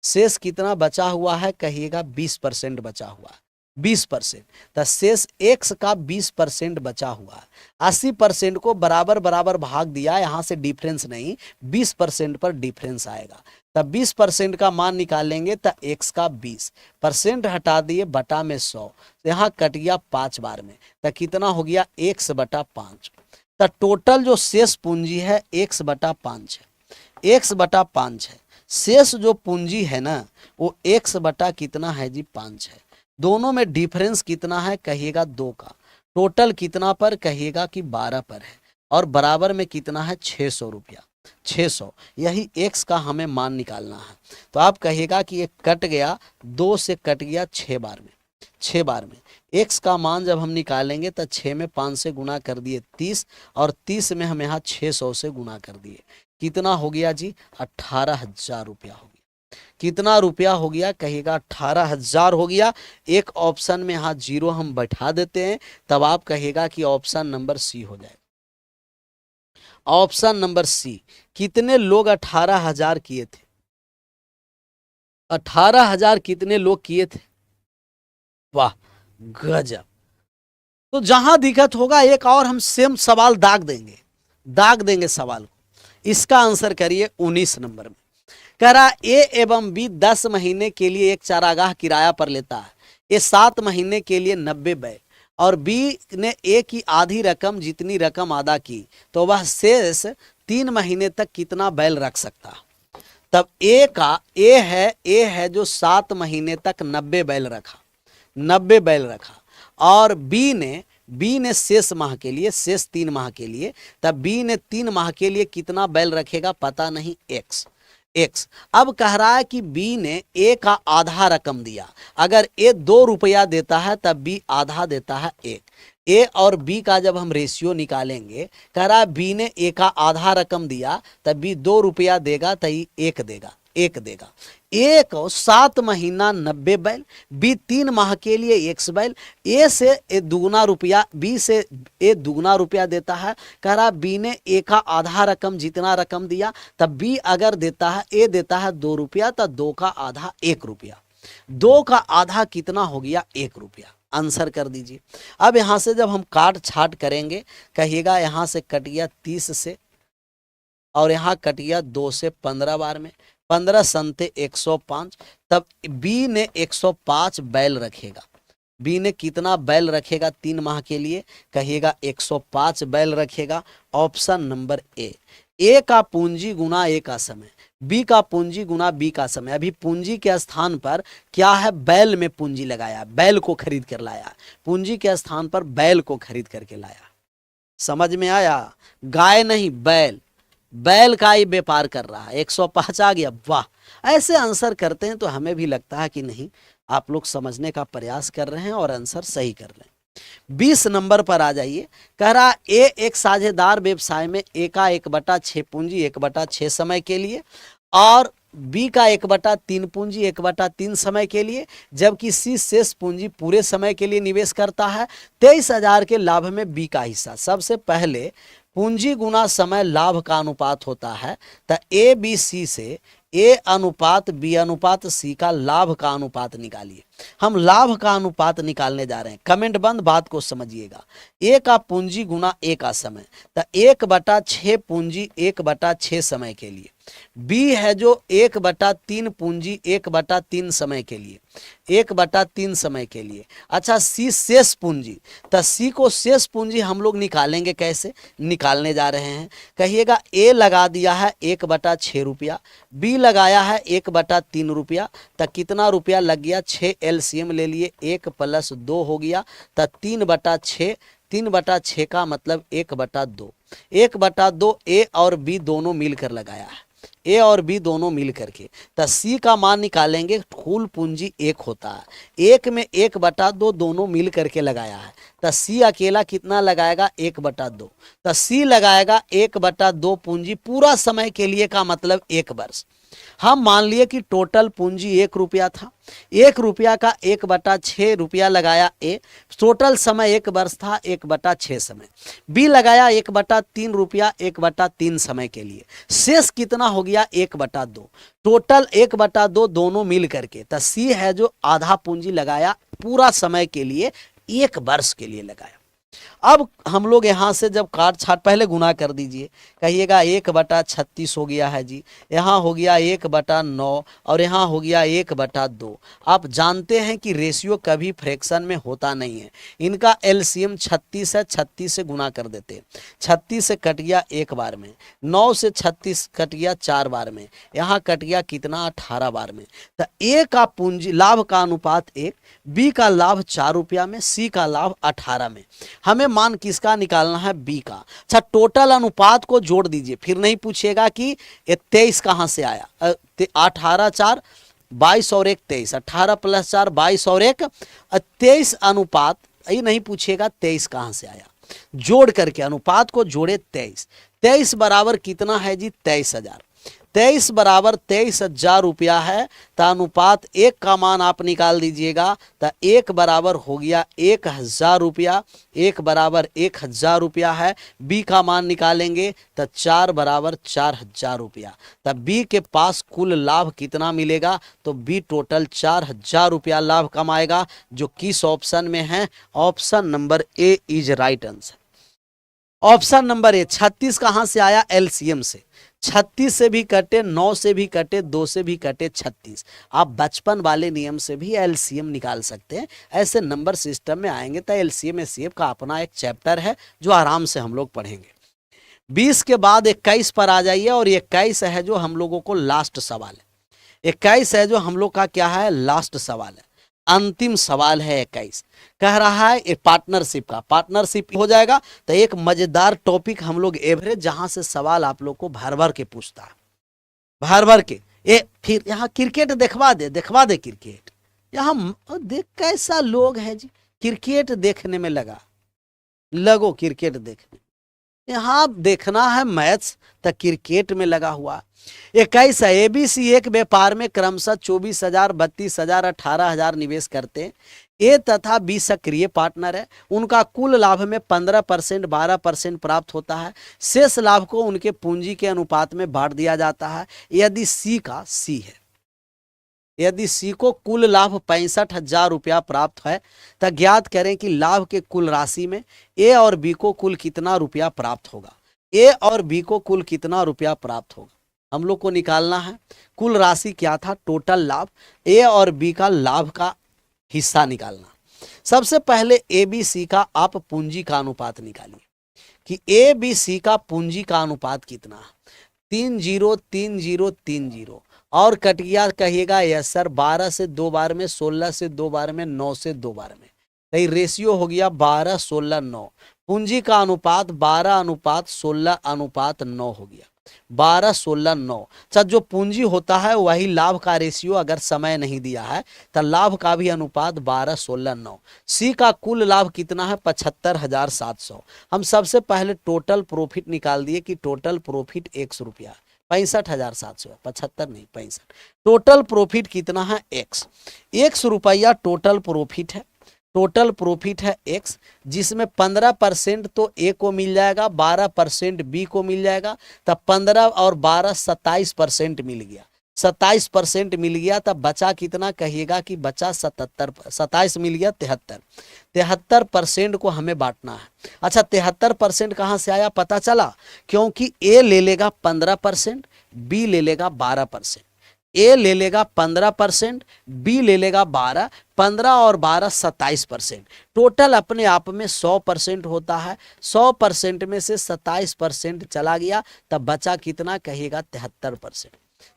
शेष कितना बचा हुआ है कहिएगा 20% बचा हुआ है, 20%। तो शेष x का 20% बचा हुआ है। 80% को बराबर बराबर भाग दिया, यहाँ से डिफरेंस नहीं, 20% पर डिफरेंस आएगा। तब 20% का मान निकालेंगे तो x का 20% हटा दिए, बटा में 100, यहाँ कट गया 5 बार में, तो कितना हो गया x/5। तो टोटल जो शेष पूंजी है x/5 है, x/5 है। शेष जो पूंजी है ना वो x बटा कितना है जी 5 है। दोनों में डिफरेंस कितना है कहिएगा 2 का। टोटल कितना पर कहिएगा कि 12 पर है, और बराबर में कितना है 600 रुपया। 600, यही x का हमें मान निकालना है। तो आप कहिएगा कि ये कट गया, 2 से कट गया 6 बार में, 6 बार में x का मान जब हम निकालेंगे तो 6 में 5 से गुना कर दिए 30, और 30 में हम यहाँ 600 से गुना कर दिए। कितना हो गया जी? 18,000 रुपया हो गया। कितना रुपया हो गया? कहिएगा 18,000 हो गया। एक ऑप्शन में यहाँ 0 हम बैठा देते हैं, तब आप कहिएगा कि ऑप्शन नंबर सी हो जाएगा। Option number C. कितने लोग 18,000 किए थे? 18,000 कितने लोग किए थे? वाह, गजब। तो जहां दिक्कत होगा एक और हम सेम सवाल दाग देंगे सवाल को। इसका आंसर करिए 19 नंबर में। कह रहा ए एवं बी 10 महीने के लिए एक चारागाह किराया पर लेता है। ये 7 महीने के लिए 90 बैल, और बी ने ए की आधी रकम जितनी रकम अदा की, तो वह शेष 3 महीने तक कितना बैल रख सकता? तब ए है जो 7 महीने तक 90 बैल रखा, 90 बैल रखा, और बी ने शेष माह के लिए, शेष 3 माह के लिए, तब बी ने 3 माह के लिए कितना बैल रखेगा पता नहीं, एक्स। अब कह रहा है कि बी ने ए का आधा रकम दिया। अगर ए 2 रुपया देता है तब बी आधा देता है 1। ए और बी का जब हम रेशियो निकालेंगे, कह रहा है बी ने ए का आधा रकम दिया तब बी 2 रुपया देगा तो 1 देगा, 1 देगा। ए को 7 महीना 90 बैल, बी 3 माह के लिए 1 बैल। ए से ए दुगना रुपया, बी से ए दुगना रुपया देता है। कह रहा बी ने ए का आधा रकम जितना रकम दिया, तब बी अगर देता है, ए देता है 2 रुपया, तो 2 का आधा 1 रुपया। 2 का आधा कितना हो गया? 1 रुपया। आंसर कर दीजिए। अब यहां से जब हम काट छाट करेंगे, कहिएगा यहां से कट गया 30 से, और यहाँ कट गया 2 से 15 बार में, 15 संते 105। तब बी ने 105 बैल रखेगा। बी ने कितना बैल रखेगा 3 माह के लिए? कहिएगा 105 बैल रखेगा। ऑप्शन नंबर ए का पूंजी गुना ए का समय, बी का पूंजी गुना बी का समय। अभी पूंजी के स्थान पर क्या है? बैल में पूंजी लगाया, बैल को खरीद कर लाया। पूंजी के स्थान पर बैल को खरीद करके लाया। समझ में आया? गाय नहीं, बैल, बैल का ही व्यापार कर रहा है। 105 आ गया। वाह, ऐसे आंसर करते हैं तो हमें भी लगता है कि नहीं, आप लोग समझने का प्रयास कर रहे हैं और आंसर सही कर रहे हैं। 20 नंबर पर आ जाइए। कह रहा ए एक साझेदार व्यवसाय में ए का 1/6 पूंजी 1/6 समय के लिए, और बी का 1/3 पूंजी 1/3 समय के लिए, जबकि सी शेष पूंजी पूरे समय के लिए निवेश करता है। 23,000 के लाभ में बी का हिस्सा। सबसे पहले पूंजी गुना समय लाभ का अनुपात होता है, तो ए बी सी से ए अनुपात बी अनुपात सी का लाभ का अनुपात निकालिए। हम लाभ का अनुपात निकालने जा रहे हैं। कमेंट बंद, बात को समझिएगा। ए का पूंजी गुना ए का समय, तो 1/6 पूंजी 1/6 समय के लिए। बी है जो 1/3 पूंजी 1/3 समय के लिए, 1/3 समय के लिए। अच्छा, सी शेष पूंजी, तो सी को शेष पूंजी हम लोग निकालेंगे। कैसे निकालने जा रहे हैं? कहिएगा ए लगा दिया है 1/6 रुपया, बी लगाया है 1/3 रुपया, तो कितना रुपया लग गया? 6 एलसीएम ले लिए, 1 + 2 हो गया, तो 3/6। 3/6 का मतलब 1/2। 1/2 ए और बी दोनों मिलकर लगाया है, ए और बी दोनों मिल करके। तो सी का मान निकालेंगे। कुल पूंजी 1 होता है, 1 में 1/2 दोनों मिल करके लगाया है, तो सी अकेला कितना लगाएगा? 1/2। तो सी लगाएगा 1/2 पूंजी पूरा समय के लिए, का मतलब 1 वर्ष। हम मान लिए कि टोटल पूंजी 1 रुपया था, 1 रुपया का 1/6 रुपया लगाया ए, टोटल समय 1 वर्ष था, 1/6 समय। बी लगाया 1/3 रुपया 1/3 समय के लिए, शेष कितना हो गया? 1/2। टोटल 1/2 दोनों मिल करके। तो सी है जो आधा पूंजी लगाया पूरा समय के लिए, 1 वर्ष के लिए लगाया। अब हम लोग यहाँ से जब काट छाट, पहले गुना कर दीजिए। कहिएगा 1/36 हो गया है जी, यहाँ हो गया 1/9, और यहाँ हो गया 1/2। आप जानते हैं कि रेशियो कभी फ्रैक्शन में होता नहीं है। इनका एलसीएम 36 है, 36 से गुना कर देते। 36 से कट गया 1 बार में, 9 से 36 कट गया 4 बार में, यहाँ कट गया कितना? 18 बार में। तो ए का पूंजी लाभ का अनुपात 1, बी का लाभ 4 रुपया में, सी का लाभ 18 में। हमें मान किसका निकालना है, बी का। अच्छा टोटल अनुपात को जोड़ दीजिए, फिर नहीं पूछेगा कि ये 23 कहाँ से आया। 18 4 22 और 1 23, 18 + 4 22 और 1 23 अनुपात, ये नहीं पूछेगा 23 कहाँ से आया। जोड़ करके अनुपात को जोड़े 23, 23 बराबर कितना है जी, 23,000। 23 बराबर 23,000 रुपया है। तो अनुपात 1 का मान आप निकाल दीजिएगा, तो 1 बराबर हो गया 1,000 रुपया, 1 बराबर 1,000 रुपया है। बी का मान निकालेंगे तो 4 बराबर 4,000 रुपया। तो बी के पास कुल लाभ कितना मिलेगा, तो बी टोटल 4,000 रुपया लाभ कमाएगा, जो किस ऑप्शन में है, option number A is right answer. Option number ए। 36 कहां से आया, एलसीएम से। 36 से भी कटे, 9 से भी कटे, 2 से भी कटे 36। आप बचपन वाले नियम से भी एलसीएम निकाल सकते हैं। ऐसे नंबर सिस्टम में आएंगे तो एलसीएम एचसीएफ का अपना एक चैप्टर है जो आराम से हम लोग पढ़ेंगे। 20 के बाद 21 पर आ जाइए, और 21 है जो हम लोगों को लास्ट सवाल है। 21 है जो हम लोग का क्या है, लास्ट सवाल है, अंतिम सवाल है 21। कह रहा है एक पार्टनरशिप का, पार्टनरशिप हो जाएगा तो एक मजेदार टॉपिक हम लोग एवरेज, जहां से सवाल आप लोग को भर भर के पूछता है, भर भर के। ये फिर यहाँ क्रिकेट दिखवा दे क्रिकेट। यहाँ देख कैसा लोग है जी, क्रिकेट देखने में लगो क्रिकेट देखने। यहाँ देखना है मैथ्स तो क्रिकेट में लगा हुआ। 21 है, एबीसी एक व्यापार में क्रमशः 24,000, 32,000, 18,000 निवेश करते हैं। ए तथा बी सक्रिय पार्टनर है, उनका कुल लाभ में 15%, 12% प्राप्त होता है। शेष लाभ को उनके पूंजी के अनुपात में बांट दिया जाता है। यदि सी है, यदि सी को कुल लाभ 65,000 रुपया प्राप्त है, तो ज्ञात करें कि लाभ के कुल राशि में ए और बी को कुल कितना रुपया प्राप्त होगा। ए और बी को कुल कितना रुपया प्राप्त होगा, हम लोग को निकालना है। कुल राशि क्या था, टोटल लाभ, ए और बी का लाभ का हिस्सा निकालना। सबसे पहले ए बी सी का आप पूंजी का अनुपात निकालिए कि ए बी सी का पूंजी का अनुपात कितना है। 3 0 3 0 3 0 और कटिया कहिएगा यस सर। 12 से 2 बार में, 16 से 2 बार में, 9 से 2 बार में, तो रेशियो हो गया 12 16 9। पूंजी का अनुपात 12 अनुपात 16 अनुपात 9 हो गया, 12 16 9। अच्छा जो पूंजी होता है वही लाभ का रेशियो, अगर समय नहीं दिया है तो लाभ का भी अनुपात 12 16 9। सी का कुल लाभ कितना है, 75,700। हम सबसे पहले टोटल प्रॉफिट निकाल दिए कि टोटल प्रॉफिट 100 रुपया, 65,700, 75 नहीं 65। टोटल प्रॉफिट कितना है, x रुपया टोटल प्रॉफिट है। टोटल प्रॉफिट है x, जिसमें 15% तो ए को मिल जाएगा, 12% बी को मिल जाएगा, तब 15 और 12 27% मिल गया। 27% मिल गया, तब बचा कितना कहिएगा कि बचा 77, 27 मिल गया 73। 73% को हमें बांटना है। अच्छा 73% कहाँ से आया पता चला, क्योंकि ए ले लेगा 15%, बी ले लेगा 12%। ए ले लेगा 15%, बी ले लेगा 12, 15 और 12 27%। टोटल अपने आप में 100% होता है। 100% में से 27% चला गया, तब बचा कितना कहिएगा 73%।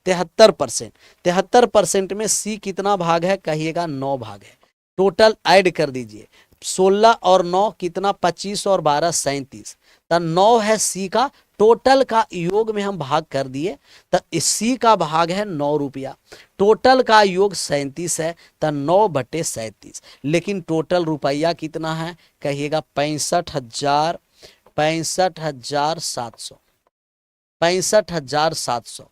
73%, 73% में सी कितना भाग है कहिएगा 9 भाग है। टोटल ऐड कर दीजिए, 16 और 9 कितना, 25 और 12 37, तो 9 है सी का। टोटल का योग में हम भाग कर दिए, तो सी का भाग है 9 रुपया। टोटल का योग 37 है, तो 9/37। लेकिन टोटल रुपया कितना है कहिएगा 65,000, 65,700, 65,700।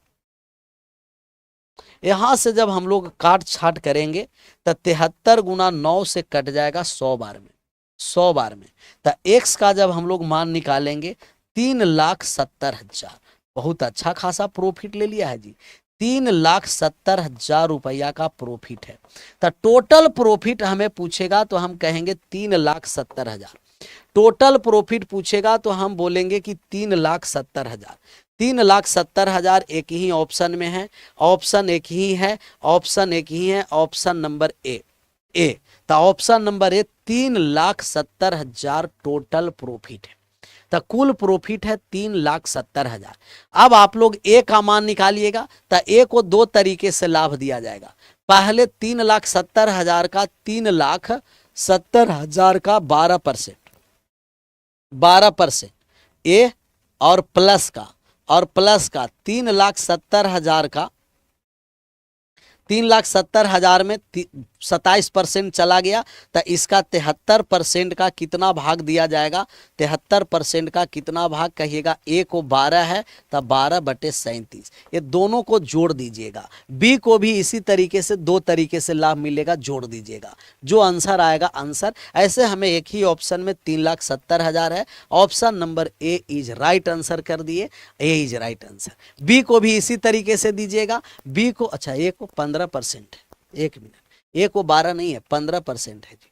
यहां से जब हम लोग काट छाट करेंगे तो 73 गुना 9 से कट जाएगा 100 बार में, 100 बार में। तो एक्स का जब हम लोग मान निकालेंगे 3,70,000। बहुत अच्छा खासा प्रॉफिट ले लिया है जी, 3,70,000 रुपया का प्रॉफिट है। तो टोटल प्रॉफिट हमें पूछेगा तो हम कहेंगे 3,70,000। टोटल प्रॉफिट पूछेगा तो हम बोलेंगे कि 3,70,000। 3,70,000 एक ही ऑप्शन में है, ऑप्शन एक ही है, ऑप्शन एक ही है, ऑप्शन नंबर ए। तो option number A 3,70,000 total profit है। तो कुल प्रॉफिट है 3,70,000। अब आप लोग ए का मान निकालिएगा, तो ए को 2 तरीके से लाभ दिया जाएगा। पहले 3,70,000 का 3,70,000 का 12%, 12%, ए और प्लस का 3,70,000 का 3,70,000 में 27% चला गया, तो इसका 73% का कितना भाग दिया जाएगा? 73% का कितना भाग कहिएगा? ए को 12 है तो 12/37, ये दोनों को जोड़ दीजिएगा। बी को भी इसी तरीके से 2 तरीके से लाभ मिलेगा, जोड़ दीजिएगा, जो आंसर आएगा आंसर। ऐसे हमें एक ही ऑप्शन में 3,70,000 है, option number A is right answer कर दिए, ए इज राइट आंसर। बी को भी इसी तरीके से दीजिएगा, बी को, अच्छा ए को 15% है, 1 मिनट, ए को 12 नहीं है 15% है जी,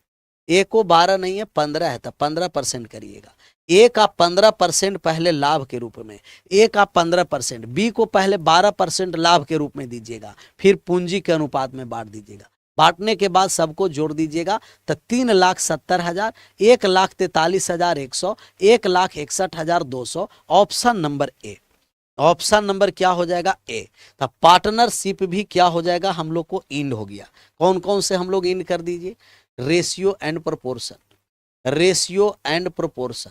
ए को 12 नहीं है 15 है, तो 15% करिएगा। ए का 15% पहले लाभ के रूप में, ए का 15%, बी को पहले 12% लाभ के रूप में दीजिएगा, फिर पूंजी के अनुपात में बांट दीजिएगा। बांटने के बाद सबको जोड़ दीजिएगा, तो 3,70,000, 1,43,100, 1,61,200, ऑप्शन नंबर ए। ऑप्शन नंबर क्या हो जाएगा? ए। तो पार्टनरशिप भी क्या हो जाएगा? हम लोग को इंड हो गया। कौन कौन से हम लोग इंड कर दीजिए? Ratio and proportion, ratio and proportion,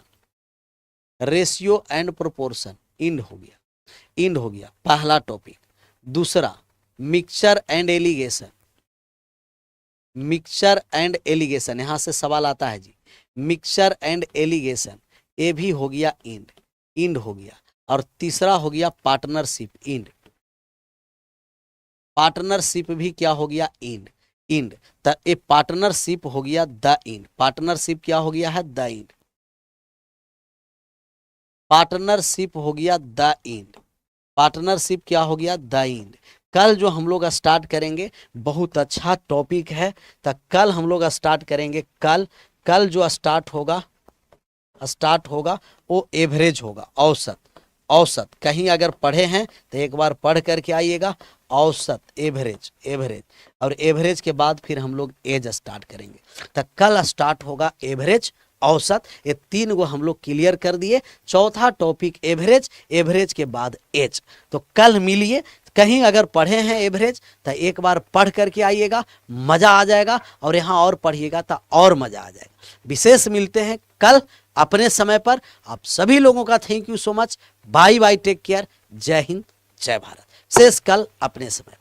ratio and proportion, end हो गया, इंड हो गया पहला टॉपिक। दूसरा mixture and alligation, mixture and alligation, यहां से सवाल आता है जी, मिक्सचर एंड एलिगेशन, ए भी हो गया इंड, इंड हो गया। और तीसरा हो गया पार्टनरशिप, इंड, पार्टनरशिप भी क्या हो गया? End, end. तो ए पार्टनरशिप हो गया द इंड, पार्टनरशिप क्या हो गया है? द इंड, पार्टनरशिप हो गया द इंड, पार्टनरशिप क्या हो गया? The end. कल जो हम लोग स्टार्ट करेंगे, बहुत अच्छा टॉपिक है, तो कल हम लोग स्टार्ट करेंगे। कल जो स्टार्ट होगा वो एवरेज होगा, औसत, औसत। कहीं अगर पढ़े हैं तो एक बार पढ़ करके आइएगा, औसत, एवरेज, एवरेज, और एवरेज के बाद फिर हम लोग एज स्टार्ट करेंगे। तो कल स्टार्ट होगा एवरेज, औसत, ये 3 गो हम लोग क्लियर कर दिए। चौथा टॉपिक एवरेज, एवरेज के बाद एज। तो कल मिलिए, कहीं अगर पढ़े हैं एवरेज तो एक बार पढ़ करके आइएगा, मजा आ जाएगा, और यहाँ और पढ़िएगा तो और मजा आ जाएगा। विशेष मिलते हैं कल अपने समय पर। आप सभी लोगों का thank you so much, bye bye, take care, जय हिंद, जय भारत। शेष कल अपने समय।